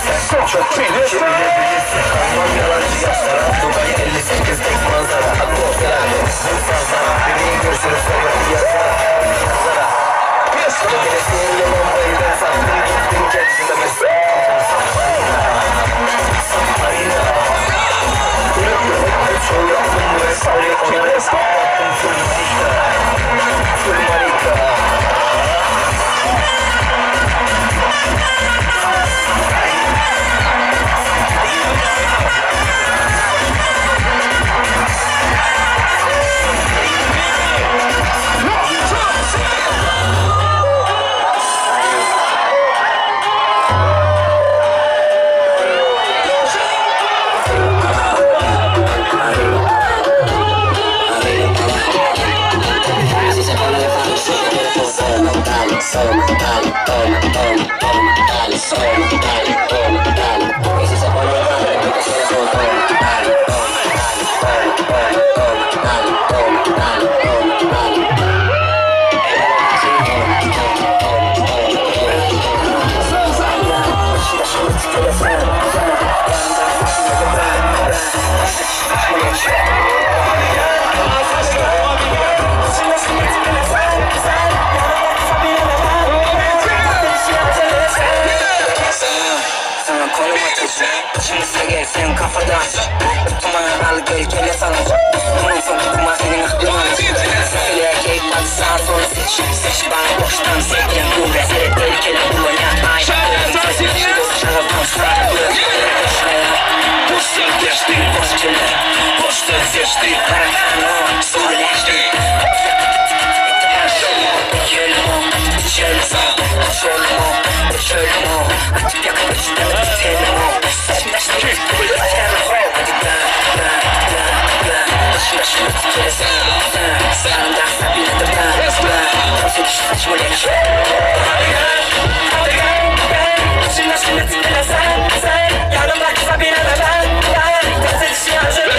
Sen çok tehlikeli bilebilirsin. Kalmam yalancı yaşlara. Dubai 58 tek manzara. Atmosfer sazlara. Bebeğin görüşürüz sonra yazara. Gelesinin yalanmayı ben sattım. Gittim kendime mesela. Samarina. Çoğu yaptım vesaire. Ona yaptım full marika. Full marika. Başımızda gelsin kafadan Tumanı al gölgele salacak Bunun sonu kuma senin aklın alacak Söyle erkek hadi sağa sola seç bana boştan sevdiğin bu rezil tehlikeli bu oyna Aynı şaraptan sarılı Boştan geçti boş kirler Boştan seçti Karakanı söyleşti Yelmo, içelmo, çolmo, çölmo Atıp yakın içinde telmo Saçmaştı, başarı hadi Başında şunu tutuyorsun Sağında sabine de ben Sekiş saçma geç Hadi gel Başında şunu tutuyorsun Sen yanımdaki sabine de ben Sekiş hazır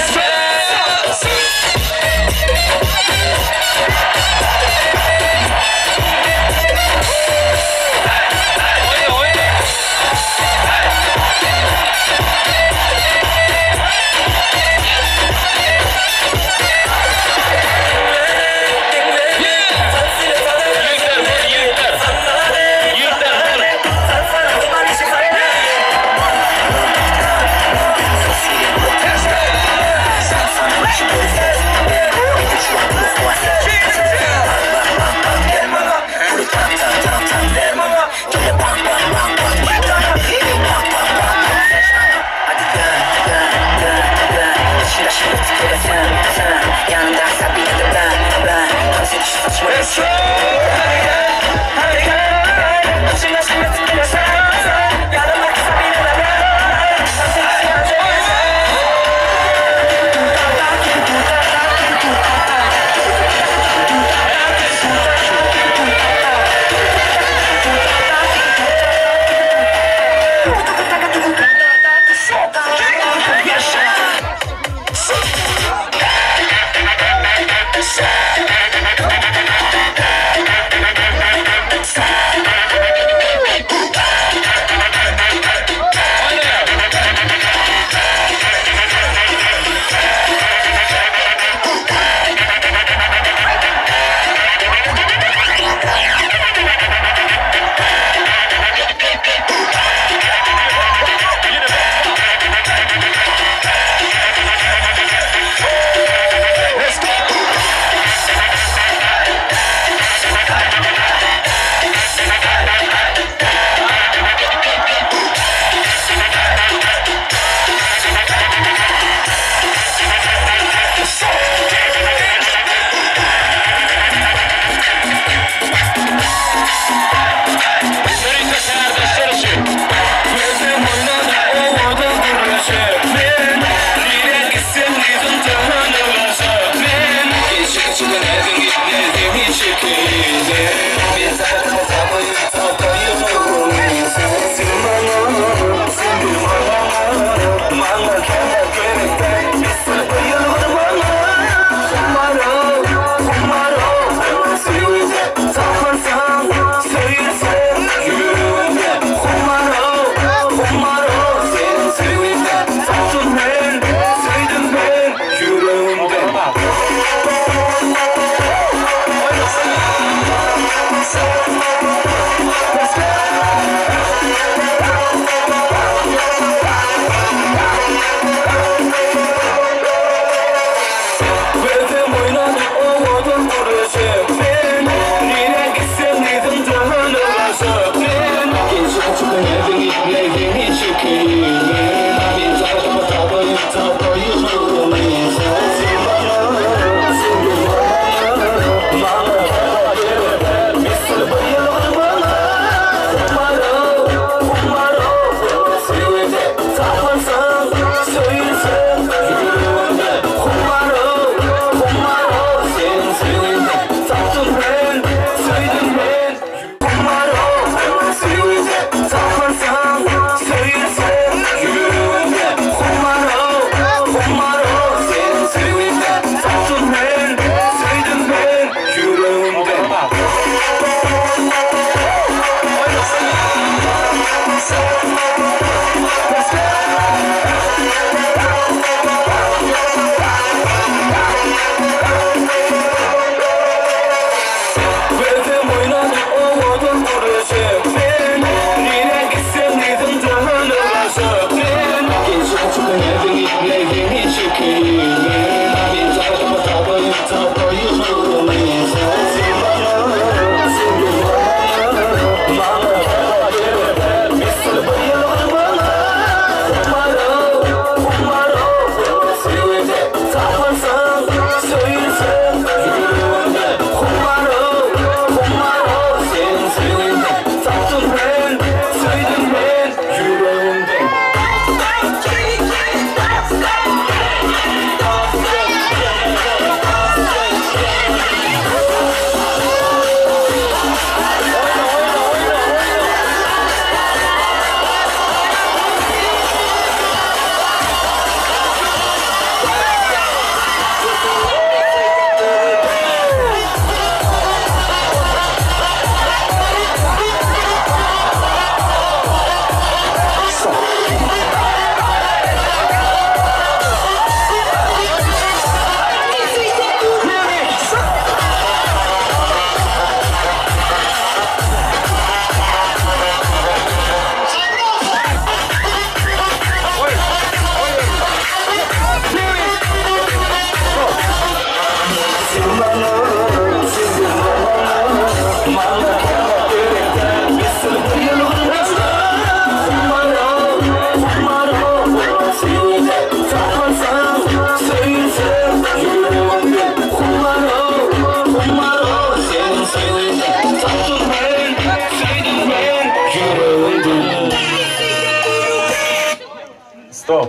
Stop.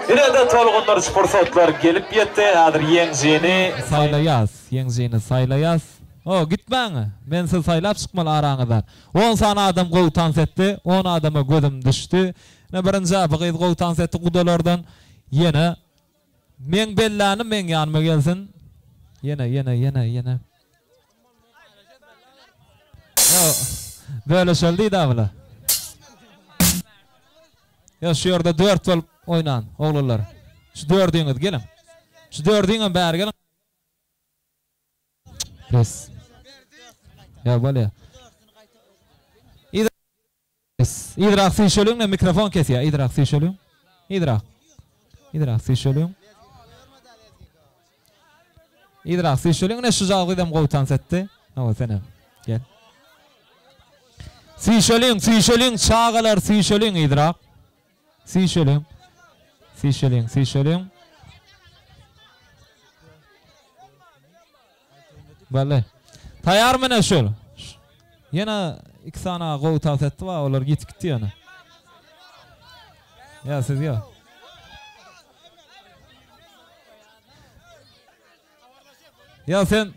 Ýene-de tolgunlar fursatlar gelip ýetdi. Häzir ýeňjini saylayas, ýeňjini saylayas. O gitmäňi. Men sizi saylap çykmaly araňyzdan. 10 sana adam gowtan setdi, 10 adama gözüm düşdi. Ne birinji abygy gowtan setdi gudalardan ýene men bellany men ýanyma gelsin. Ýene. O böyle şoldy da bula. Ya şu ýerde 4 bolup oynan oglanlar. Şu 4'üňiz gelin. Şu 4'üňe bäri gelin. Yes. Ya böyle. İdrak sişölüň ne mikrofon kesýär. İdrak sişölüň. İdrak sişölüň. İdrak sişölüň ne şu jagydam gowtan setdi. Hawa senem. Gel. Sişölüň çağalar sişölüň idrak. Sişölüň. Böyle. Tayar mı ne şol? Yana 2 sana gowta setdi va olar gitdi yana. Ya siz ya. Ya sen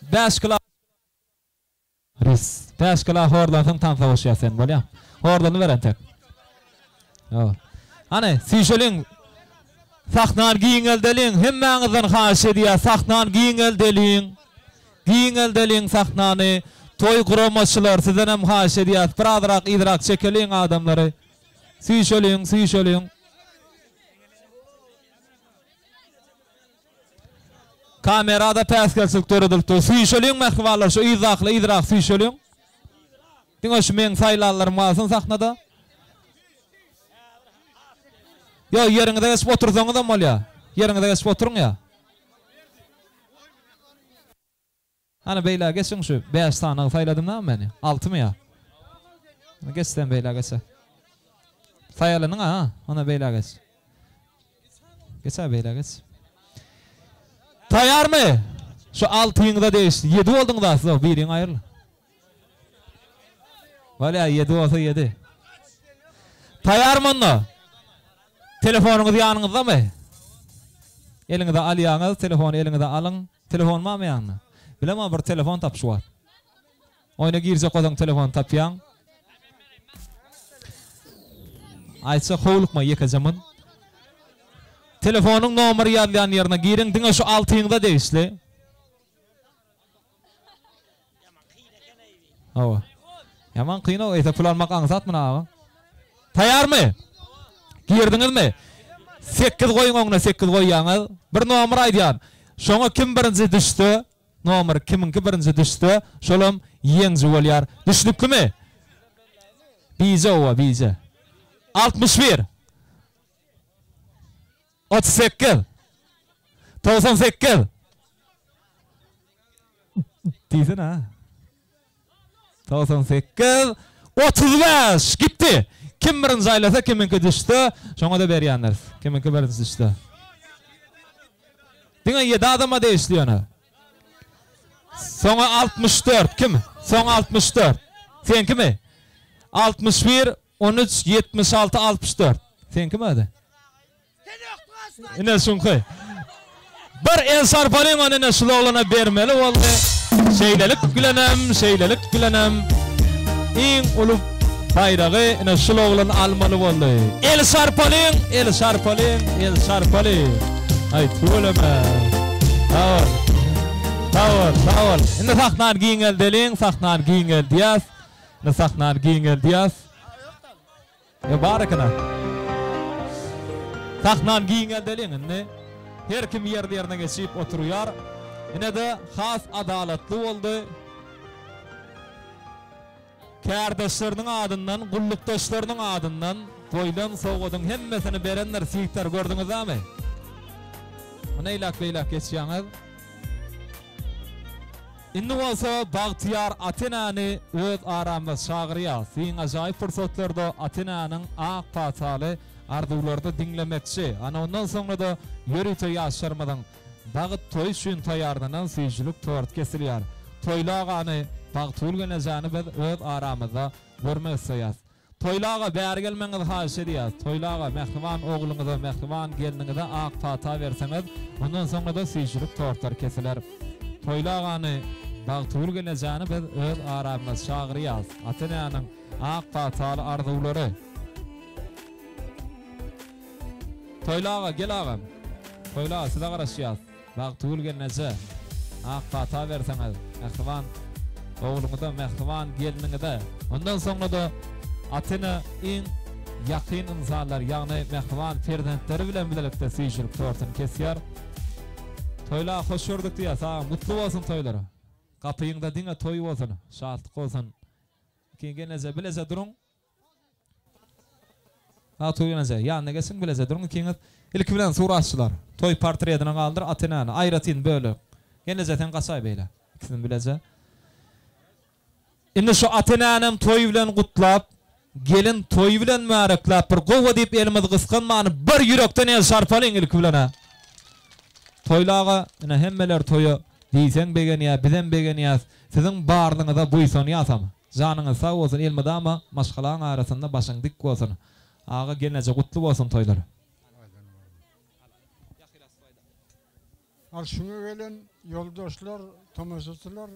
5 kilo ris. 5 kilo hordan tam savaşya sen bolýa. Hordanı beren tek. Ya. Hani sişölüň sahnan giýingeldeliň hemmäňizden haşy edýär. Sahnan giýingeldeliň sahnany toy guramaçylar sizden hem haşy edýär. Birazrak idrak çekeliň adamlary. Sişölüň. Kamerada päskelçilik töredirdi. Sişölüň mähwalar şu izakly idrak sişölüň. Diňe şu men saýlanlarym bolsyn sahnada. Ya yeriňizde geçip otursaňyz da bolýar. Yeriňizde geçip oturuň ya. Ana beýler geçiň şu 5 sanagy saýladym da meni. 6 mı ya? Geçsen beýler geçse. Saýalanyň ha, ana beýler geç. Geçse beýler geç. Tayar mı? Şu 6'ňyzda değişdi. 7 bolduň da siz biriň aýryl. Bolýar 7 bolsa 7. Tayar mı? Telefonuňyz ýanyňyzda mı? Eliňizde alýaňyz, telefonu eliňizde alyň. Telefon mı ýanyňda? Bilemem bir telefon tapşyp. Oyna girse gozaň telefon tapýaň. Aýtsa howlukma ýekajamyn. Telefonuň nomery ýazýan ýerine giriň, diňe şu 6'ňyzda değişli. Hawa. Yaman kıyna o ete pulanmak aňsatmyna abi. Tayar mı? Girdiňiz mi? 8 goýuň oňuna 8 goýýaňyz. Bir nomer aýdýan. Şoňa kim birinji düşdi? Nomer kiminki birinji düşdi? Şolam ýeňji bolýar. Düşdükmi? Bize o bize. 61 38 98 diýsin ha. 98 35 gitdi. Kim birinji aýlasa kiminki düşdi? Şoňa da berýänler. Kiminki birinji düşdi? Diňe 7 adama değişliýär. Soňa 64 kim? Soňa 64. Sen kimi? 61 13 76 64. Sen kimi adi? Ine şunky. Bir ensar bolan ane şulawlana bermeli boldy. Şeýlelik gülenem. Iň ulup bayragy ine şulawlan almaly boldy. El sarpalyň. Ay tulama. Tawar. Ine sahnan giýingel diýas. Ya barakana. Sahnan giýingel ine her kim ýerlerine geçip oturýar. Ine de has adalatly boldy. Kärdeşleriň adyndan, gullukdaşlarynyň adyndan boýlan sowgadyň hemmesini berenler siýikler gördüňizmi? Mana beýlak geçýäňiz. Indi bolsa Bagtyar Atenany öz aramda şagyrýar. Siň ajaýyp fursatlarda Atenanyň ak paçaly arzuwlarda dinlemekçi. Ana ondan soňra da ýörüte ýaşarmadan bagyt toý üçin taýarlanan süýjülük tort kesilýär. Toýlagany Bagtyl gelejäni biz öz aramyzda görmek isleýäs. Toylağa bäri gelmeňiz haýyş edýär. Toylağa mehriban ogluňyza, mehriban geliniňize ak fata berseňiz, ondan soňra da süýçülük tortlar kesiler. Toylağany bagtyl gelejäni biz öz aramyz şagyryýas. Atananyň ak fataly arzulary. Toylağa gel agam. Toylağa size garaşýas. Bagtyl gelejä. Ak fata berseňiz, mehriban ogluňyza, mehriban geliniňize. Ondan soňra da atyny iň ýakyn insanlar, ýagny mehriban ferzentleri bilen birlikde süýçülük tortuny kesýär. Toylağa hoş gördük diýär, sağ mutlu bolsun toylara. Kapyňda diňe toy bolsun, şadlyk bolsun. Kiňgeneze bileze duruň. Ha toýgeneze, ýanyna gelsin bileze duruň. Kiňiz ilki bilen suraşçylar. Toy portretini galdyr, atynany aýratyn böle. Genezeten gaçay beýle. İkisini bileze. Indi şu atynanyň toy bilen gutlap, gelin toy bilen märeklap bir gowa diýip elimiz gyskanmany bir ýürekden el şarpalyň ilki bilen. Toylağa ina hemmeler toyu diýsen begenýär, bilen begenýär. Siziň barlygyňyza buýsun ýasam. Janyňyz sag bolsun elmede ama maşgalaň arasynda başyň dik bolsun. Ağa gelneje gutly bolsun toylar. Al şunu gelen yoldaşlar, tomaşaçylar,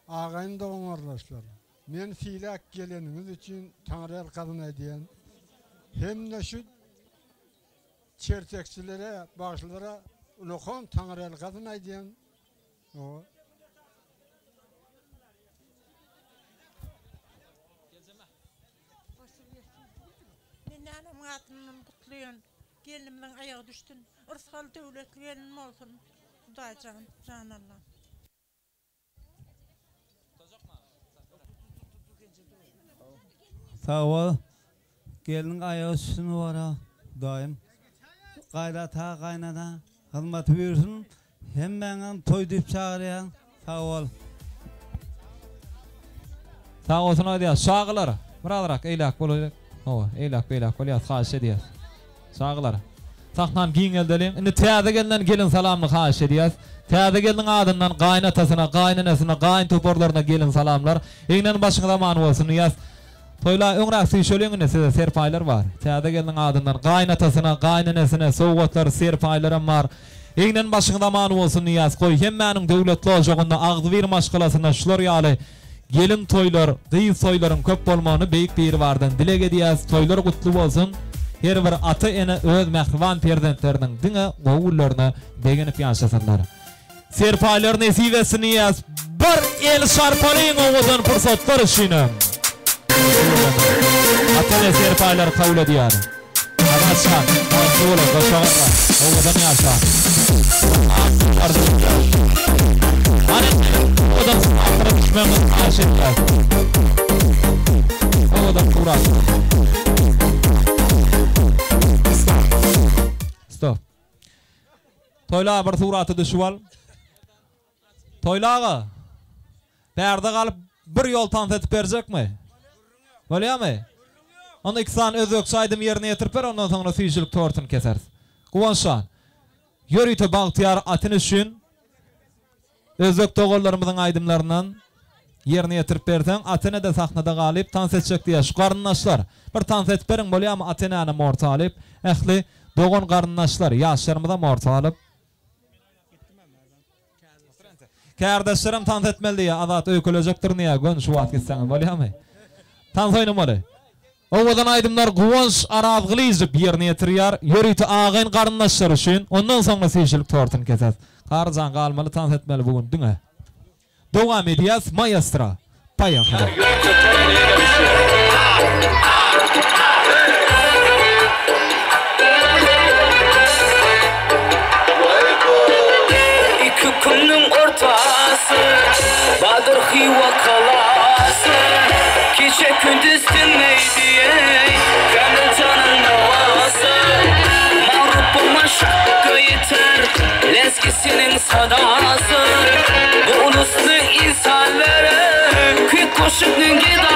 ağaýyn da oňarlaşlar. Men fiilak geleniňiz üçin Taňry elkadyna diýen hemde şu çertekçilere, başlylara ulukon Taňry elkadyna diýen o. Men anam gatynyň gutlaýan gelinimden aýagy düşdün. Ursal döwletli gelinim bolsun. Hudaýjan, jan Allah. Sağ ol. Gelin ayağı üstüne vara daim. Gayrata gaynada hizmet buyursun. Hem bana toy dip çağıryan. Sağ ol. Sağ olsun aýdýar. Şagylar. Biraderak eýlak bolýar. O, eýlak bolýar. Haýyş edýär. Şagylar. Sahnan giň geldeliň. Indi täze gelden gelin salamly haýyş edýär. Täze geldiň adyndan gaýnatasyna, gaýnanasyna, gaýyn toporlaryna gelin salamlar. Eýnen başyňyza many bolsun ýaz. Toyla öňrak süýşeliňine size serpaýlar bar. Täze geldiň adyndan gaýnatasyna, gaýnanasyna sowgatlar, serpaýlaram bar. Eýnen başyňyza many bolsun ýaz. Goý hemmäniň döwletli ojagynda agdy bir maşgalasyna şular ýaly gelin toylar, gyýy toylaryň köp bolmagyny beýik bir bardan dilek edýäs. Toylar gutly bolsun. Her bir ata ene öz mehriban perzentleriniň diňe gowullaryna begenip ýaşasanlar. Serpaýlar nesip etsin ýaz. Bir el şarpalyň oňdan pursatlar işine. Atene serpaýlar kabul edýär. Agaçan, aýtdylar, gaçagatlar. Oňdan ýaşa. Ana, odan sahara düşmäňiz aşetler. Odan kuras. Stop. Toylağa bir suraty düşüp Toylağa berde galyp bir ýol tansetip berjekmi? Bolýarmy? Onda iksan özök saýdym ýerine ýetirip ber, ondan soňra süýçülük tortuny kesersiz. Guwanşan. Ýörüýte bagtyar atyny üçin özök togallarymyzyň aýdymlaryndan ýerine ýetirip berseň, atyny da sahnada galyp tansetjek diýär. Şu garyndaşlar, bir tansetip beriň bolýarmy atynany mortalyp, ähli dogan garyndaşlar, ýaşlarymyza mortalyp Kardeşlerim tansetmeli ya, azat öykülejektir niye gön şu wagt gitseňiz bolýarmy? Tansoýnum boly. Owadan aýdymlar guwanç arazgyly ýyzyp ýerine ýetirýär, ýörüýte agyn garyndaşlar üçin, ondan soňra süýçülük tortuny kesät. Garjan galmaly tansetmeli bugun diňe. Dowam edýäs maestro. Paýaňlar. Kumnun ortası Badır Hiva kalası Gece gündüz dinleydi Kendi canın havası Mağrubuma şakkı yeter Leskisinin sadası Bu uluslu insanlara Kıyık koşuknun gida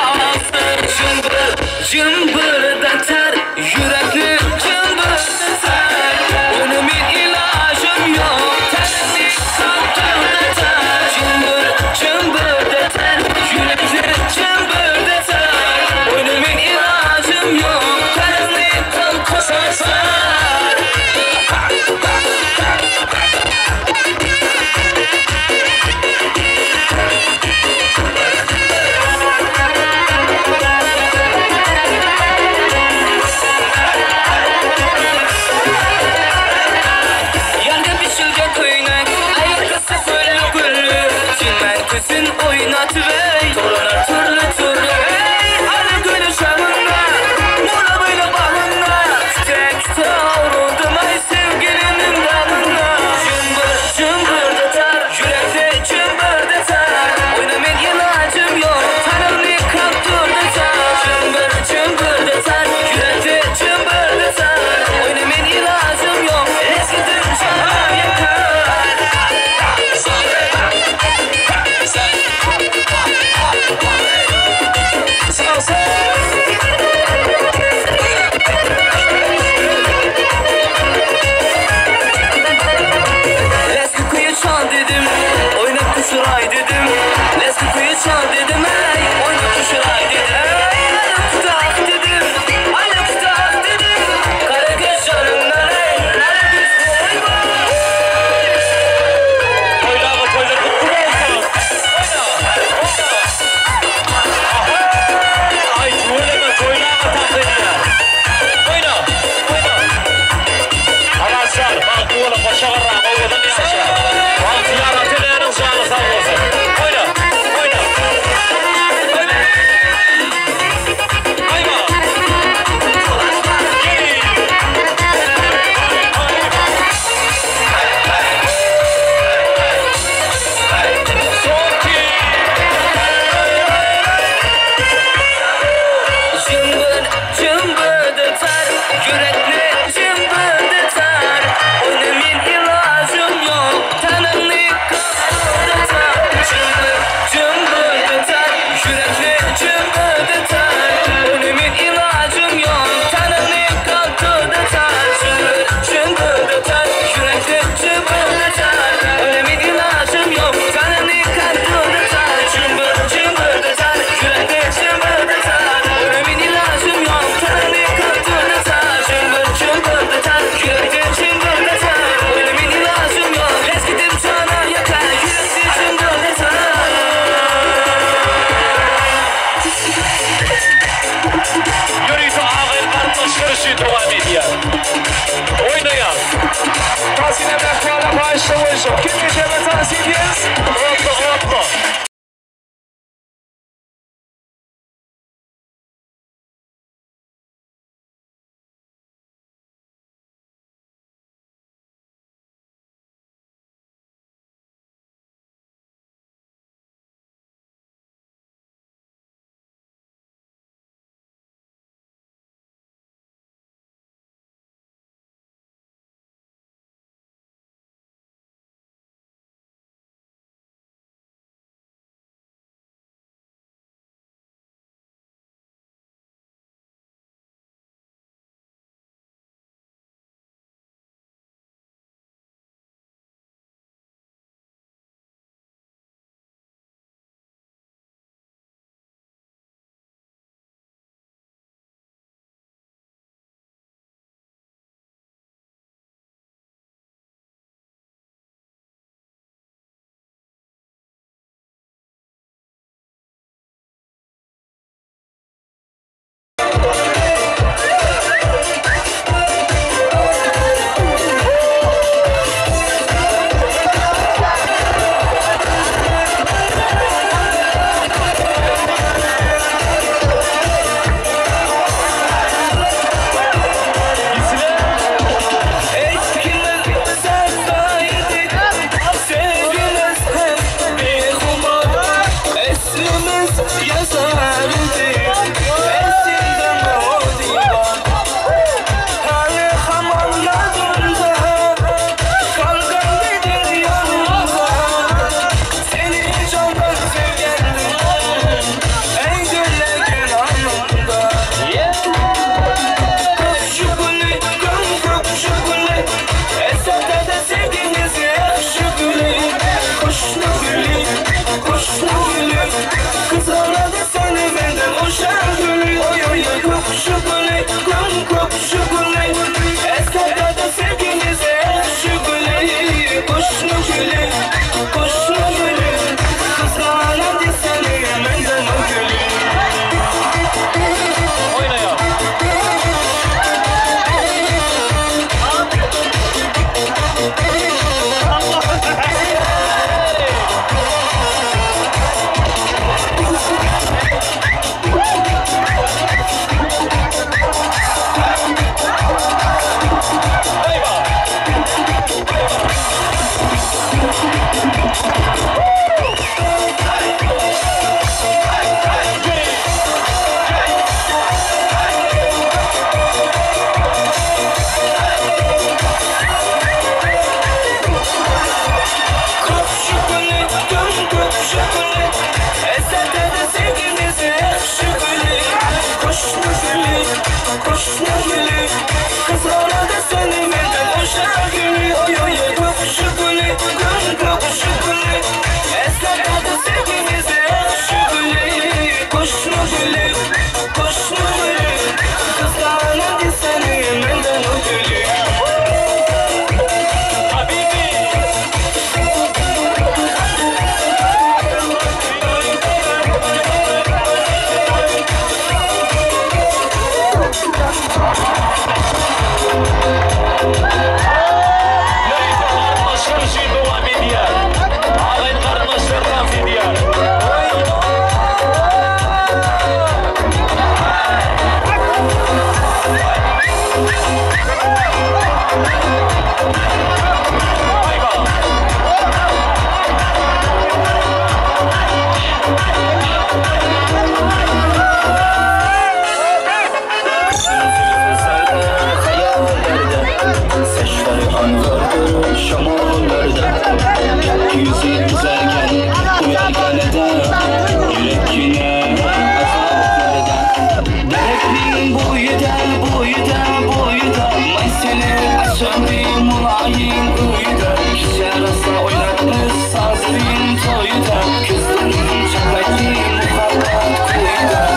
Mesele açıldı mulayim uyda Kişi arasında oynatmış sazrin toyda Kızların çakaydı muhabbat kuyda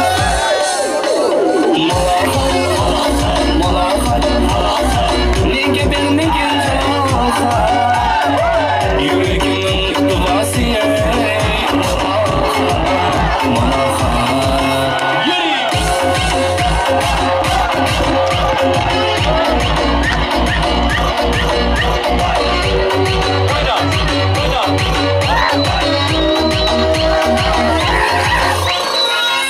Malahat Nege bilmegin canaha Yüreğimin duası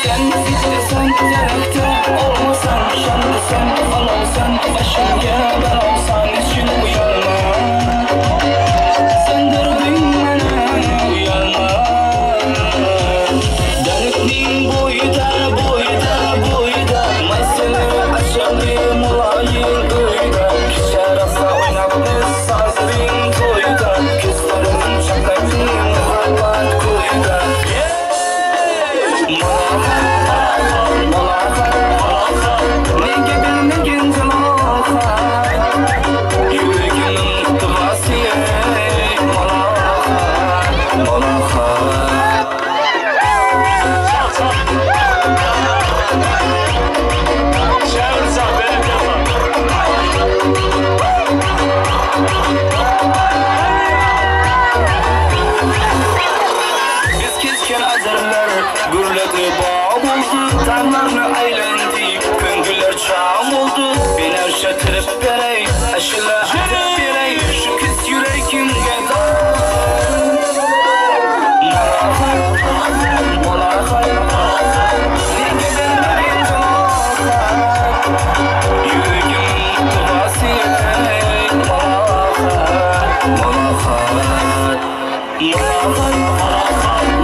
Sen istesen yarakta olmasan Şanlısan falansan başımga belalsan için uyanma Söndürdün beni uyanma Dertliğin boyda Mesele açıldı mulayim uyda Kişi arasında oynatmış sazrin toyda Kızların şakaydı muhabbat kuyda Nege bilmegin canaha Yüreğimin duası Biz kesken azarlar gürledi bağ buldu Darlarını aylendi Köngüller çağım oldu Ben erşetirip berey Aşıla atıp berey Şu kız yüreğimge Malahat Nege bilmegin canaha Yüreğimin duası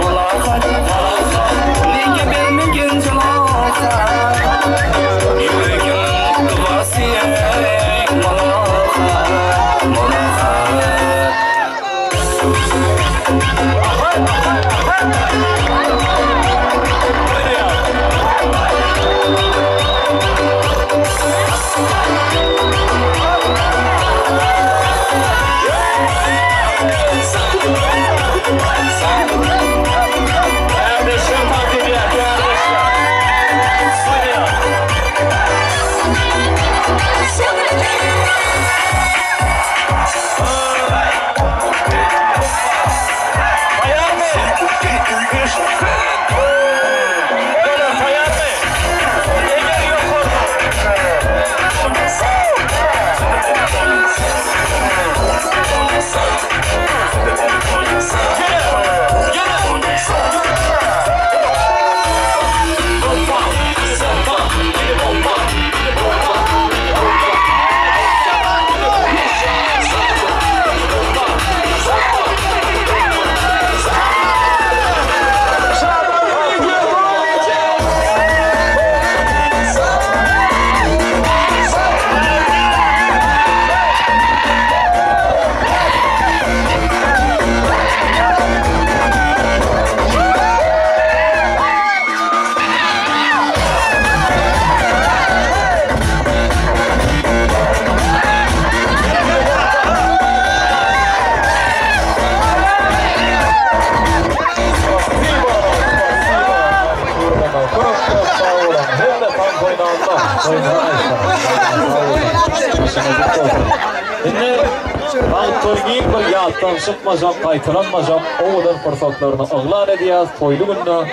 Malahat Nege bilmegin canaha Yüreğimin duası Toygun bir yattan çıkmajak, qaytaranmajak oğudan fırsatlarını ıglan ediyaz toylu günü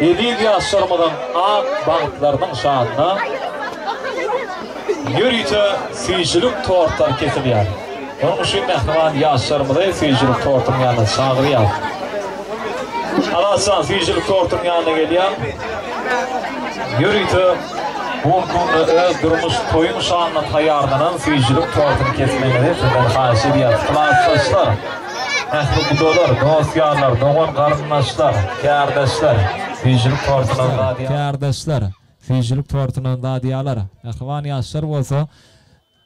7 yaşlarmadan ağ bağıtlarının şahına yürüyce seyircilik torttan kesiliyor. Onun için mehman yaşlarımda seyircilik tortun yanına çağırıyor. Alasan seyircilik tortun yanına geliyor. Yürüyce bu konuda öz durmuş toyun şahına tayarlanan seyircilik tortun kesmelerini sizden xahiş ediyor. Klaslaşlar, ehli budolar, dostyanlar, doğan qarındaşlar, kardeşler, seyircilik tortunun Kardeşler, seyircilik tortunun dadiyaları, ahvan yaşlar olsa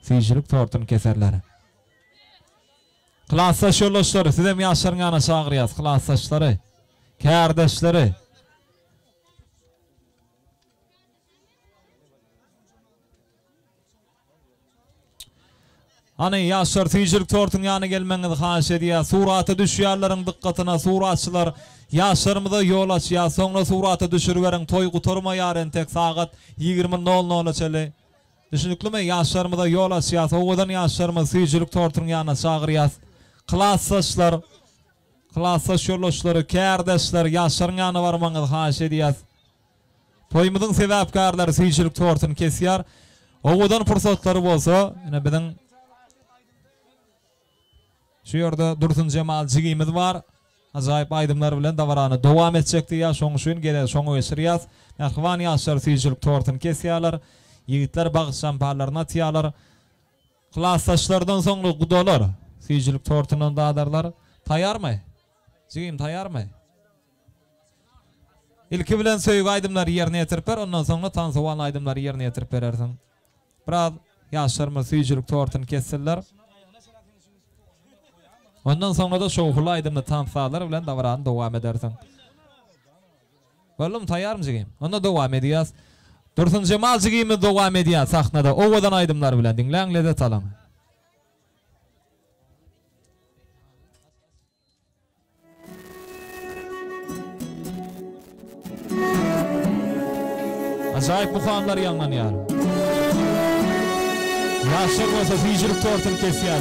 seyircilik tortun keserler. Klaslaş yoldaşları, siz hem yaşların yana çağırıyaz, klaslaşları, kardeşleri. Hani yaşlar tüycülük tortun yanı gelmeniz haş ediyor. Surata düşüyorların dikkatine suratçılar. Yaşlarımıza yol açıyor. Sonra surata düşürüverin. Toy kuturma yarın tek saat 20:00 çeli. Düşünüklü mü? Yaşlarımıza yol açıyor. Oğudan yaşlarımız tüycülük tortun yanına çağırıyor. Klassaşlar. Klassaş yollaşları, kardeşler, yaşların yanına varmanız haş ediyor. Toyumuzun sebepkarları tüycülük tortun kesiyor. Oğudan fırsatları bolsa, yine bizim şu yerde Dursun Cemal jigimiz var. Acayip aydımlar bilen davaranı devam edecekti ya. Şoň şuň gele şoňa ösürýär. Ahwan ýaşlar tüýjülük tortun kesýärler. Ýigitler bagyş şampalarına tiýarlar. Klassaşlardan soňra gudalar. Tüýjülük tortunyň dadarlar. Taýarmy? Jigim taýarmy? İlki bilen söýüp aydymlar ýerine ýetirip ondan soňra tansawan aydymlar ýerine ýetirip berersiň. Biraz ýaşlarymyz tüýjülük tortun kesseler. Ondan sonra da şoğulu aydımlı tansalar bilen davaranı devam edersin. Oğlum tayyar mı jigim? Onda devam ediyaz. Dursun Cemal jigimi devam ediyaz sahnada. Ovadan aydımlar bilen dinleyin lezzet alan. Acayip bu kanlar yandan yani. Yaşar olsa tüycülük tortun kesiyor.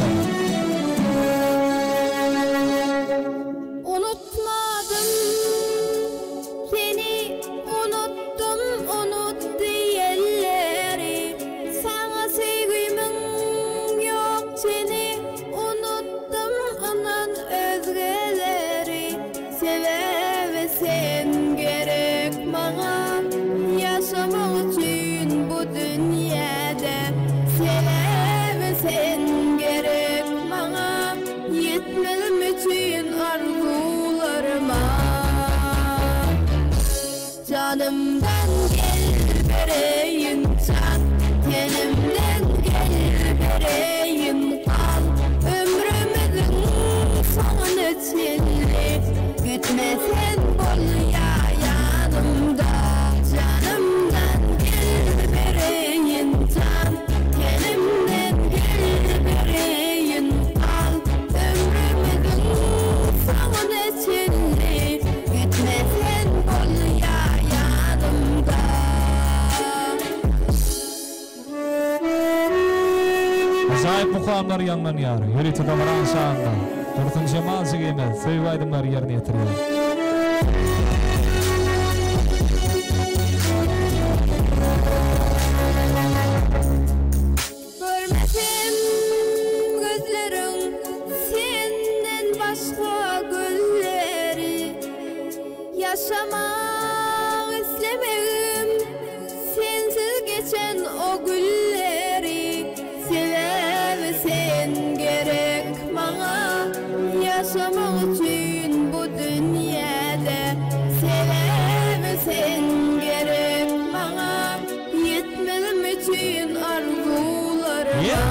Canımdan gel vereyim can, tenimden gel vereyim kal. Ömrümüzün sonunu çilli, gitmesen bol ya yanımda. Canımdan gel vereyim can, tenimden gel vereyim kal. Ömrümüzün sonunu çilli, gitmesen bol ya. Acayip mukamlar yandan yarı. Yürütü damaran şahında. Dursun Cemal jigimi söýüp aydymlar ýerine ýetirýär. Görmesem gözlerin senden başka gülleri. Yaşamak islemegim sensiz geçen o gülleri. Sevemesen gerek bana yaşamak için bu dünyada. Sevemesen gerek bana yetmem için arzularıma.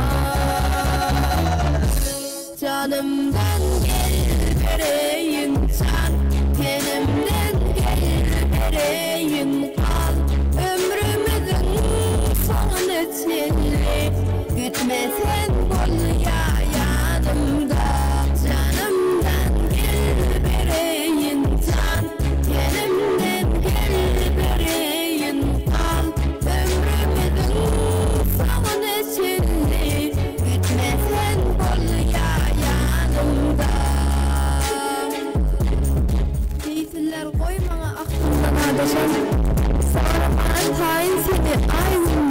Canımdan gel vereyim can, tenimden gel vereyim kal. Ömrümüzün sonunu çilli, gitmesen bol ya yanımda. Canımdan gel vereyim can, tenimden gel vereyim kal. Ömrümüzün sonunu çilli, gitmesen bol ya yanımda. Değiller koymana aklımdan adaşan, sana bana tayin seni aynen.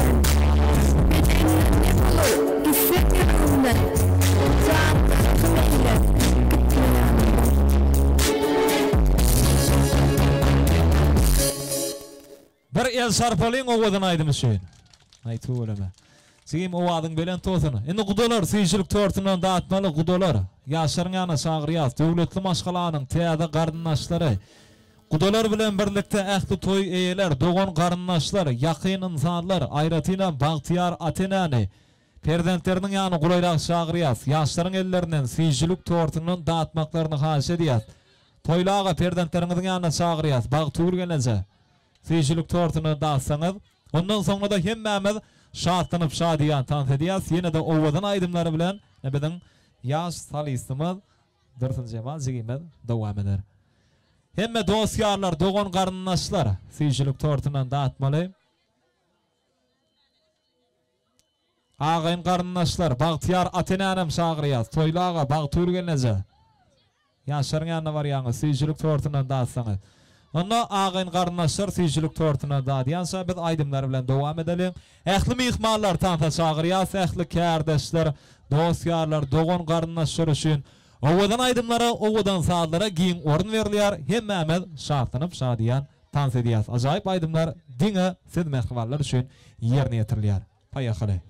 Bedenimden ne bulur, gitsen yanımdan. Canım kımeyle, gitme yanımdan. Bir el sarpalyň owadan aýdym şeýin. Aýty öleme. Sigim owadyň bilen tosunu. Endi gudalar tüýjülük tortundan dağıtmaly gudalar. Ýaşlaryň ýana çagyrýar. Döwletli maşgalanyň täze garyndaşlary. Gudalar bilen birlikde ähli toy eýeler, dogan garyndaşlar, ýakyn insanlar, aýratyna bagtyar atenany. Perdentleriň ýany gulaýrak çagyrýar. Ýaşlaryň ellerinden tüýjülük tortundan dağıtmaklaryny haş edýär. Toylaga perdentleriňiň ýanyna çagyrýar. Bagtyr gelenje. Tüýjülük tortuny dağıtsaňyz, ondan soňra da hemmämiz şatlanyp şadiýan tans edýäs. Ýene-de owadan aýdymlary bilen Ebeden yaş salistimiz Dursun Cemal jigimiz dowam eder. Hemme dostlarlar, dogon garyndaşlar süýjülük tortunan dağıtmaly. Ağayın garyndaşlar, Bagtyar Atenanem şagyrýas, toýlaga Bagtyr gelneje. Yaşaryň ýanyna barýaňyz, süýjülük tortunan dağıtsaňyz. Onda ağayın garyndaşlar süýjülük tortunan dağıtýansa biz aýdymlar bilen dowam edelim. Ähli mihmanlar tanta şagyrýas, ähli kärdeşler, dostlarlar, dogon garyndaşlar üçin owadan aýdymlara, owadan saatlara giň orun berilýär. Hemmämiz şatlanyp şadýan tans edýäs. Ajaýyp aýdymlar diňe siz mehmanlar üçin ýerine ýetirilýär. Paýahaly.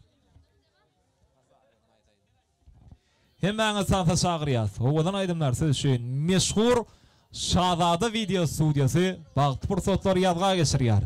Hemmäňiz tanta şagyrýas. Owadan aýdymlar siz üçin meşhur Şazada video studiýasy bagty pursatlar ýazga geçirýär.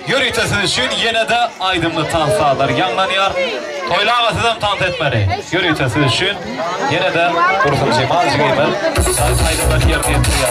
Yürüytesiz üçün yine de aydımlı tan sağlar yanlanıyor. Toylağa sizden tant etmeli. Yürüytesiz üçün yine de Dursun Cemal jigimiz aydımlar yerine yetiriyor.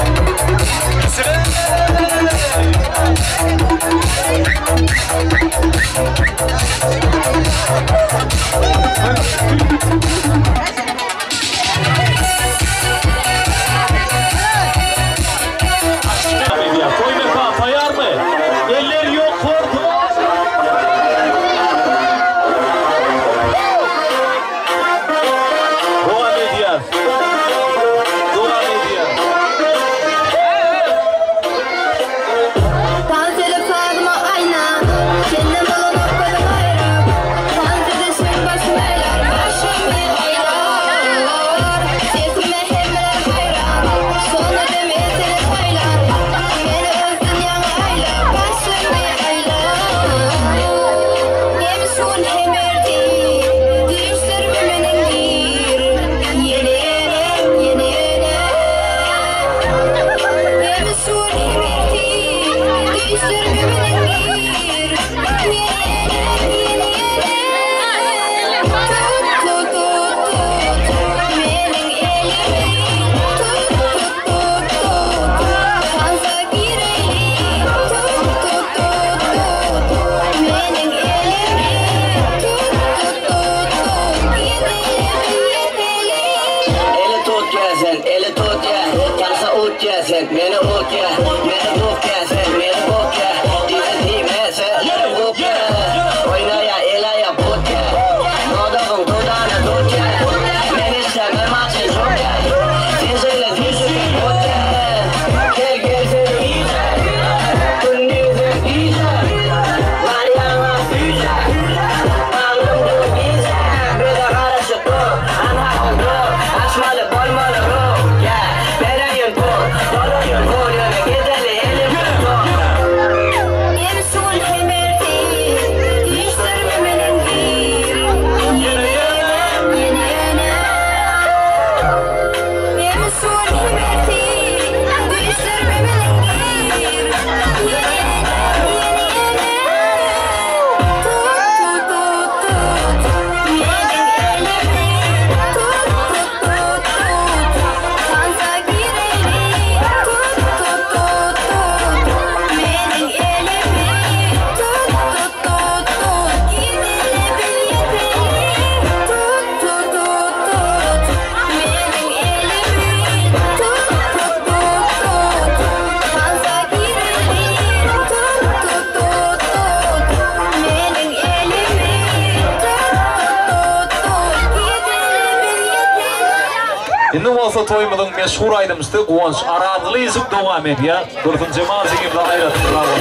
toymudun meşhur aydımızdı Guvanç Aradlı izip devam ediyor. Dursun Cemal Zeyim'le hayratı bravo.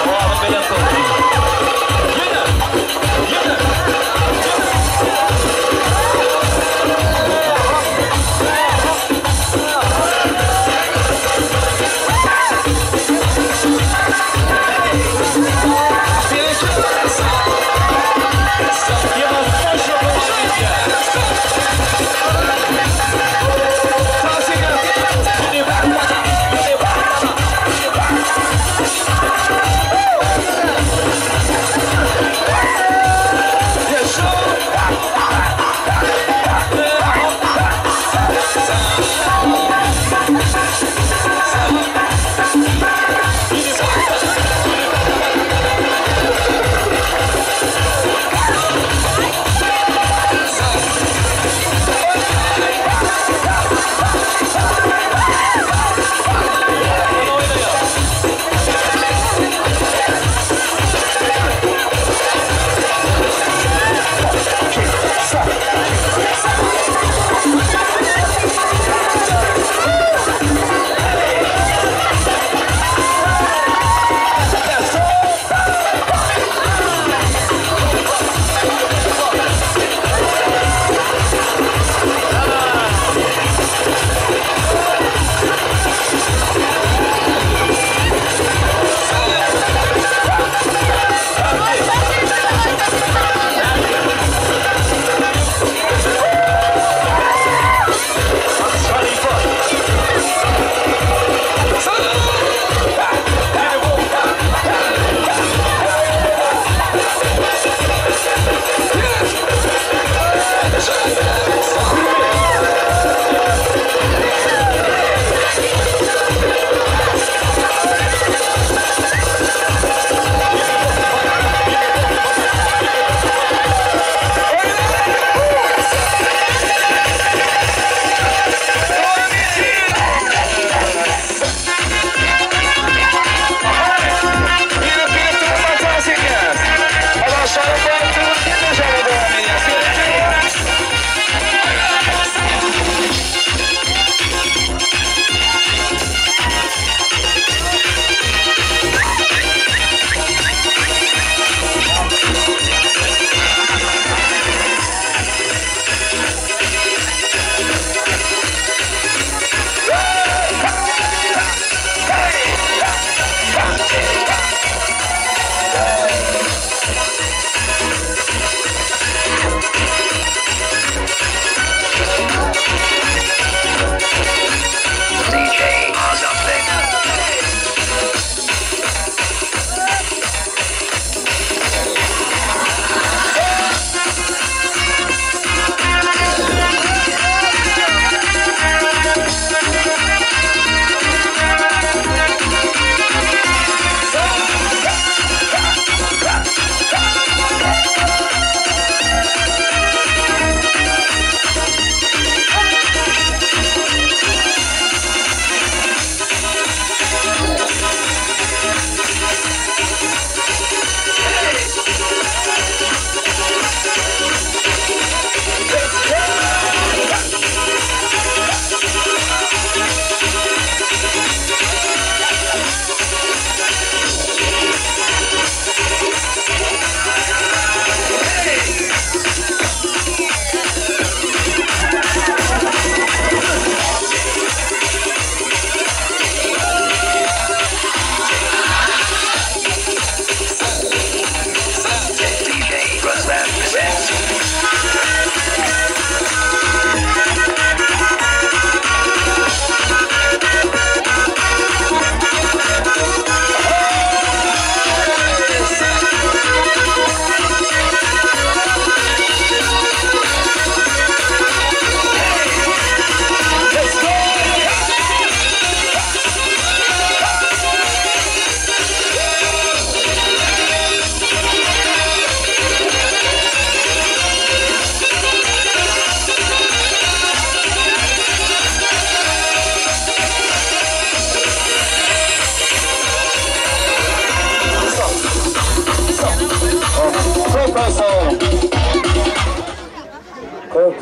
O adam belen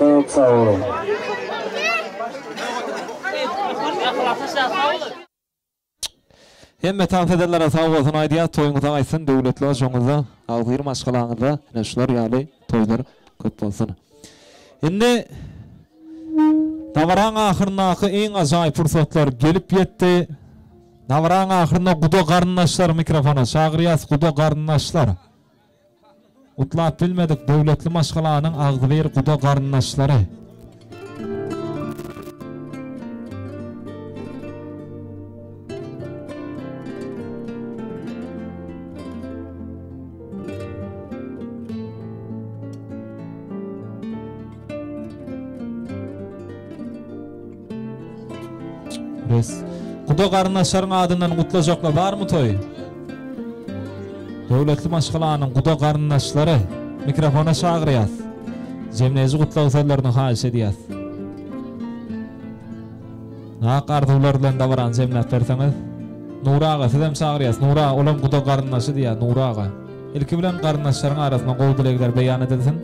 Çok sağ olun. Hemme tanfederlere sağ olsun aýdýar, toýuňyz aýsyn, döwletli şoňyza, algyr maşgalaňyza, näşler ýaly toýlar köp bolsun. Indi Navaraň ahyrynaky eň ajaýyp fursatlar gelip ýetdi. Navaraň ahyryna guda garyndaşlar mikrofona çagyrýas, guda garyndaşlar. Utlap bilmedik döwletli maşgalanyň agdyber guda garyndaşlary. Guda garyndaşlaryň adyndan gutlajaklar barmy toý? Döwletli maşgalanyň guda garyndaşlary mikrofona çagyrýas. Jemnezi gutlagsalarny haýyş edýäs. Naqardylar bilen da baran jemnat berseňiz. Nuraga sizem çagyrýas. Nura olam guda garyndaşy diýär Nuraga. Ilki bilen garyndaşlaryň arasynda gowdulegler beýan edilsin.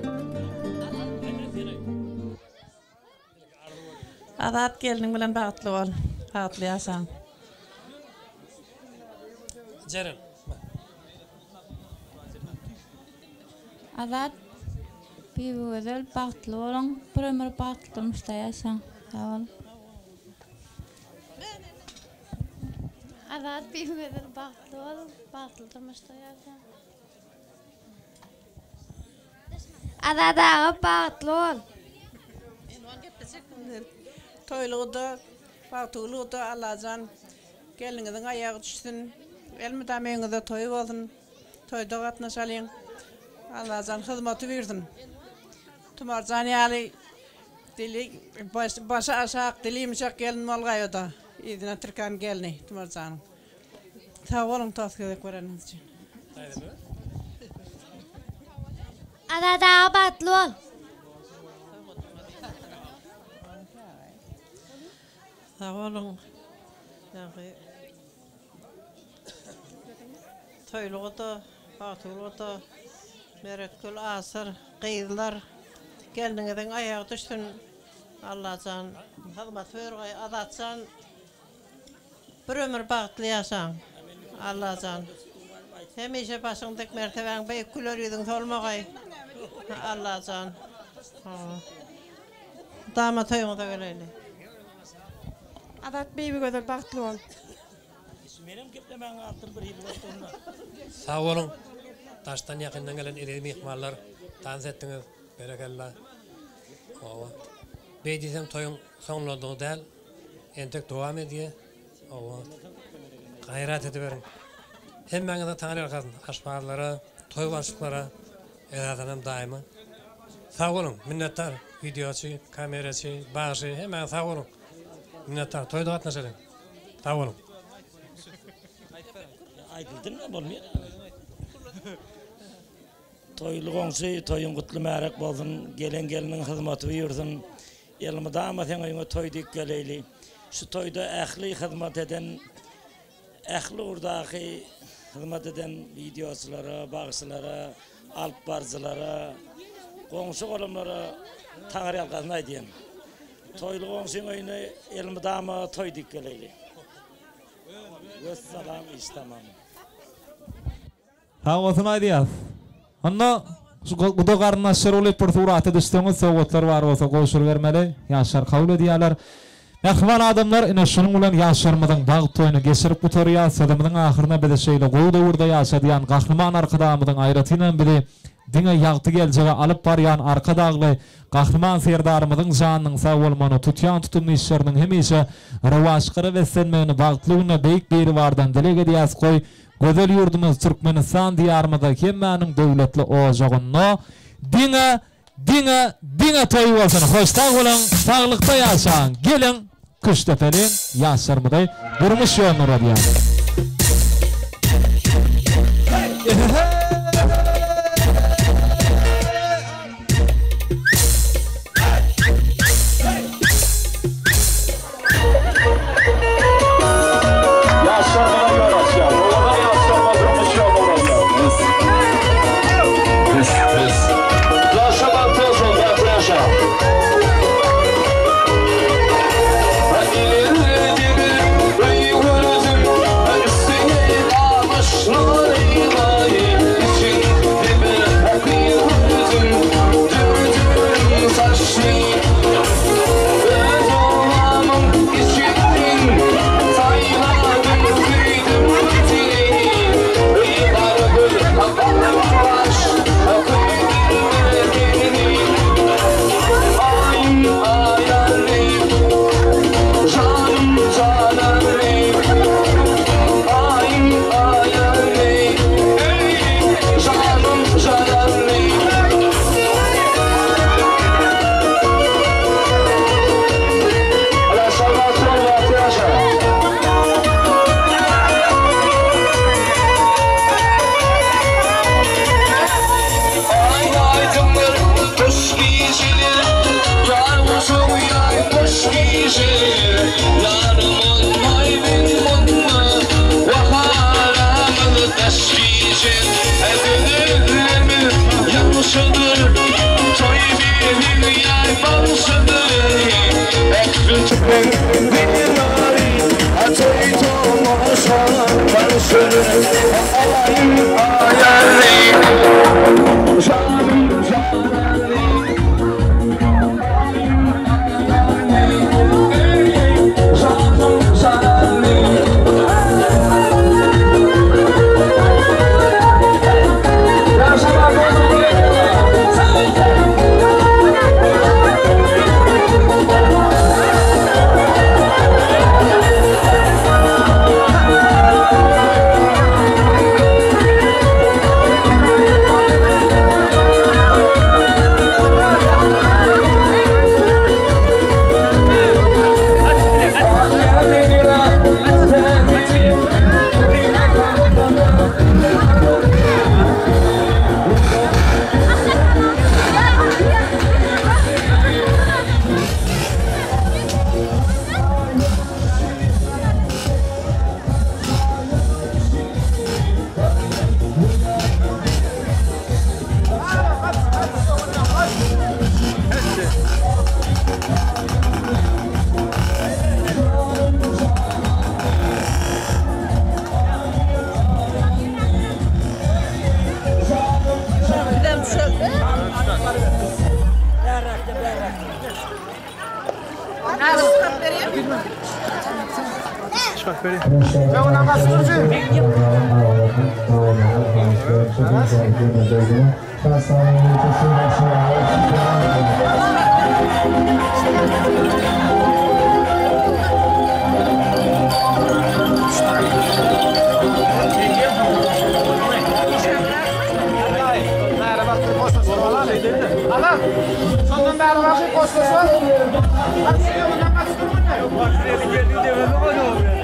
Adat geldiň bilen bagtly bol. Bagtly ýaşaň. Jeren. Adat bir güzel bagtly bolan, bir ömür bagtly durmuşda ýaşaň. Sag ol. Adat bir güzel bagtly bol, bagtly durmuşda ýaşaň. Adat bagtly bol. Toýlugda, bagtylygda Allahan geliniňiziň aýagy düşsün. Elmida meňize toý bolsun. Toýda gatnaşalyň. Allahan hyzmaty bersin. Tumarjan ýaly dili başa aşak dilimşak gelin malgaýda. Ýedine Türkan gelni Tumarjan. Sag bolun tasgyda göreniňiz üçin. Adat bagtly bol. Sag bolun. Toýlugda, bagtylygda meretkül asır, gyýylar geliniňiziň aýagy düşsün. Allahan hyzmat berýär, adatsan bir ömür bagtly ýaşaň. Allahan hemişe başyňdaky mertebeň beýik güler ýüzüň solmagay. Allahan. Dama toýuňda geleli. Adat beýik gözel bagtly bol. Menem geplemäň altyn bir ýyl boldy. Sag bolun. Taştan ýakyndan gelen eri mehmanlar tans etdiňiz. Berekellah. Owa. Beýdisem toýuň soňlandygy däl. Entek dowam edýär. Owa. Gaýrat ediberin. Hemmeňize taňyr arkasyn aşbarlara, toý başlyklara eradanam daýyma. Sag bolun. Minnettar. Videoçy, kameraçy, bagy, hemmeň sag bolun. Minnettar. Toýda gatnaşalyň. Sag bolun. Aýdyldym bolmaýar. Toýlugyňsy, toýuň gutly märak bolsun, geliniň hyzmaty buyursun. Elmida amasyň öňe toý dik geleli. Şu toýda ähli hyzmat eden, ähli urdaky hyzmat eden videoçylara, bagçylara, alp barjylara, goňşy golamlara taňyr ýalgasyny aýdýan. Toýlugyňsy öňe elmida ama toý dik geleli. Vesselam istamam. Sağ olsun aýdýas. Onda şu guda garyndaşlar olup bir suraty düşseňiz, sowgatlar bar bolsa goşur bermeli. Ýaşar kabul edýärler. Merhaban adamlar, ine şunun bilen ýaşarmyň bag toýuny geçirip gutarýar. Sadamyň ahyryna bir şeýle goýda urda ýaşadýan gahryman arkadamyň aýratynyň biri diňe ýagty geljege alyp barýan arkadagly gahryman serdarymyň janynyň sag bolmany tutýan tutumly işleriniň hemişe rawaşgyry beslenmegini bagtlygyna beýik beri bardan dilek edýäs goý. Gözel yurdumuz Türkmenistan diyarmada hemmäniň döwletli ojagyny diňe toý bolsun. Hoştag bolan, saglykda ýaşaň. Gelin Kıştepeliň ýaşarmyday durmuş ýoluna radýan. Yaşa balşıdır Toy benim yar balşıdır Bilmari Atoy tomaşan balşıdır Ayım ayarlayım Canım canarlayım Canım canarlayım Adam, sondan beri bakayım koştursun. Hadi şöyle bundan kaçtırmayın. Bak şuraya bir geldiğinde böyle oluyor.